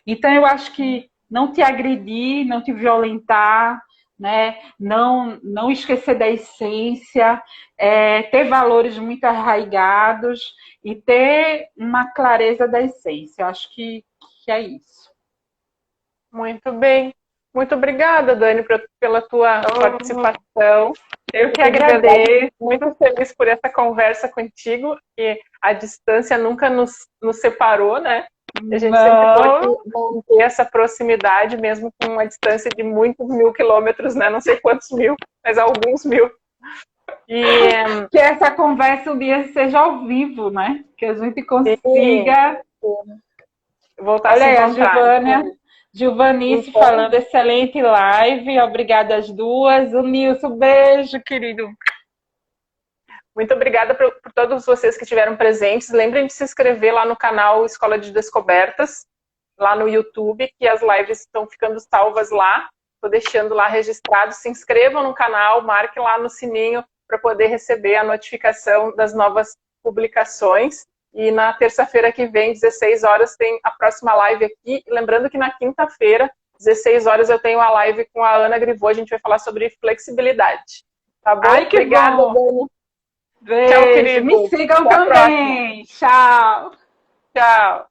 Speaker 2: Então, eu acho que não te agredir, não te violentar, né, não esquecer da essência, ter valores muito arraigados e ter uma clareza da essência. Eu acho que é isso.
Speaker 1: Muito bem. Muito obrigada, Dani, pela tua participação.
Speaker 2: Eu que agradeço.
Speaker 1: Muito feliz por essa conversa contigo, e a distância nunca nos separou, né? A gente sempre pode manter essa proximidade, mesmo com uma distância de muitos 1000 quilômetros, né? Não sei quantos mil, mas alguns mil.
Speaker 2: Que essa conversa um dia seja ao vivo, né? Que a gente consiga...
Speaker 1: voltar a se encontrar.
Speaker 2: Giovanice falando, excelente live, obrigada às duas. O Nilson, beijo, querido.
Speaker 1: Muito obrigada por todos vocês que estiveram presentes. Lembrem de se inscrever lá no canal Escola de Descobertas, lá no YouTube, que as lives estão ficando salvas lá. Estou deixando lá registrado. Se inscrevam no canal, marque lá no sininho para poder receber a notificação das novas publicações. E na terça-feira que vem, 16 horas, tem a próxima live aqui. Lembrando que na quinta-feira, 16 horas, eu tenho a live com a Ana Grivô. A gente vai falar sobre flexibilidade. Tá bom?
Speaker 2: Ai, que obrigada,
Speaker 1: bom.
Speaker 2: Beijo. Tchau, querido. Me sigam também. Tchau.
Speaker 1: Tchau.